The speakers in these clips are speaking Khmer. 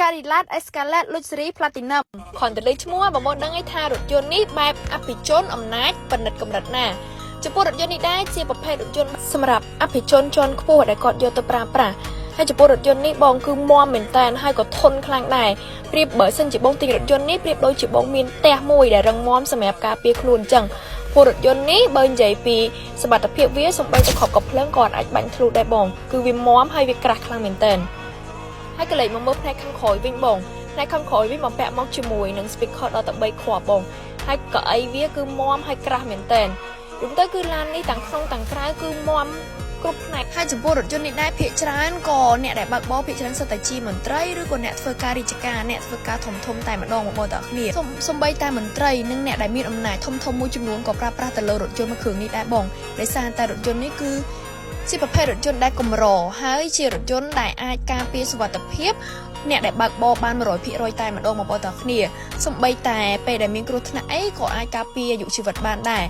Cadillac Escalade Luxury Platinum ខនទៅលើឈ្មោះបងដឹងឲ្យថារថយន្តនេះបែបអភិជនអំណាចប៉និតកម្រិតណាចំពោះរថយន្តនេះដែរជាប្រភេទរថយន្តសម្រាប់អភិជនជាន់ខ្ពស់ដែលគាត់យកទៅប្រើប្រាស់ហើយចំពោះរថយន្តនេះបងគឺមាំមែនតើហើយក៏ធន់ខ្លាំងដែរប្រៀបបើសិនជាបងទិញរថយន្តនេះប្រៀបដូចជាបងមានផ្ទះមួយដែលរឹងមាំសម្រាប់ការពារខ្លួនអញ្ចឹងពលរថយន្តនេះបើនិយាយពីសមត្ថភាពវាសំបីតែខប់កំភ្លើងក៏អាចបាញ់ធ្លុះដែរបងគឺវាមាំហើយវាក្រាស់ខ្លាំងមែនតើហើយកលេចមកមើលផ្នែកខាងក្រោយវិញបងផ្នែកខាងក្រោយវិញបំពាក់មកជាមួយនឹង speaker ដល់ទៅ3គ្រាប់បងហើយកៅអីវាគឺមាំហើយក្រាស់មែនតើយំទៅគឺឡាននេះទាំងក្នុងទាំងក្រៅគឺមាំគ្រប់ផ្នែកហើយចំពោះរថយន្តនេះដែរភាគច្រើនក៏អ្នកដែលបើកបរភាគច្រើនសុទ្ធតែជាមន្ត្រីឬក៏អ្នកធ្វើការរាជការអ្នកធ្វើការធំតែម្ដងមកបងតើគ្នាសំបីតែមន្ត្រីនិងអ្នកដែលមានអំណាចធំមួយចំនួនក៏ប្រើប្រាស់ទៅលើរថយន្តមួយគ្រឿងនេះដែរបងដោយសារតែរថយន្តនេះគឺជាប្រភេទរថយន្តដែលកម្រហើយជារថយន្តដែលអាចការពារសុវត្ថិភាពអ្នកដែលបើកបរបាន 100% តែម្ដងមកបងតើគ្នាសំបីតែពេលដែលមានគ្រោះថ្នាក់អីក៏អាចការពារអាយុជីវិតបានដែរ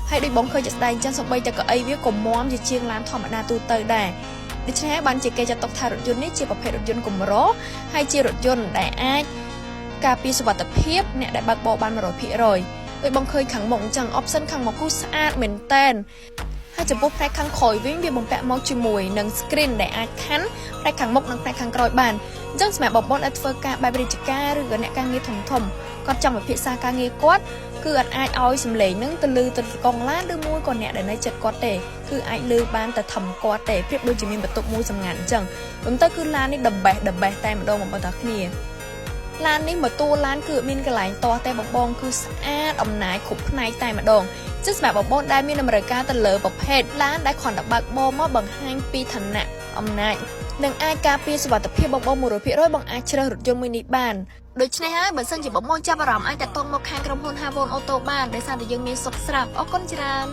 ហើយដូចបងឃើញជាក់ស្ដែងចឹងសំបីតែកៅអីវាក៏មាំជាជាងឡានធម្មតាទូទៅដែរដូច្នេះបានជាគេចាត់ទុកថារថយន្តនេះជាប្រភេទរថយន្តកម្រហើយជារថយន្តដែលអាចការពារសុវត្ថិភាពអ្នកដែលបើកបរបាន 100% ដូចបងឃើញខាងមុខអញ្ចឹង option ខាងមុខគឺស្អាតមែនតែនហើយចំពោះផ្នែកខាងក្រោយវិញវាបំពាក់មកជាមួយនឹង screen ដែលអាចខាន់ផ្នែកខាងមុខនិងផ្នែកខាងក្រោយបានអញ្ចឹងសម្រាប់បងប្អូនដែលធ្វើការបែបរាជការឬក៏អ្នកការងារធំគាត់ចង់ពិភាក្សាការងារគាត់គឺអាចឲ្យសម្លេងនឹងទៅលើទៅកងឡានឬមួយក៏អ្នកដែលនៅចិត្តគាត់ទេគឺអាចលើបានតែធំគាត់ទេប្រៀបដូចជាមានបន្ទប់មួយសម្ងាត់អញ្ចឹងព្រមទៅគឺឡាននេះ the best តែម្ដងបងប្អូនគ្នាឡាននេះមកតួឡានគឺមានកន្លែងតោះតែបងគឺស្អាតអំណាចគ្រប់ផ្នែកតែម្ដងចឹងសម្រាប់បងប្អូនដែលមានតម្រូវការទៅលើប្រភេទឡានដែលគ្រាន់តែបើកបរមកបង្ហាញពីឋានៈអំណាចនិងអាចការពារសុវត្ថិភាពបង 100% បងអាចជ្រើសរថយន្តមួយនេះបានដូច្នេះហើយបើសិនជាបងចាប់អារម្មណ៍អាចតតងមកខាងក្រុមហ៊ុន Havon Auto បានដោយសារតែយើងមានសុខស្រាប់អរគុណច្រើន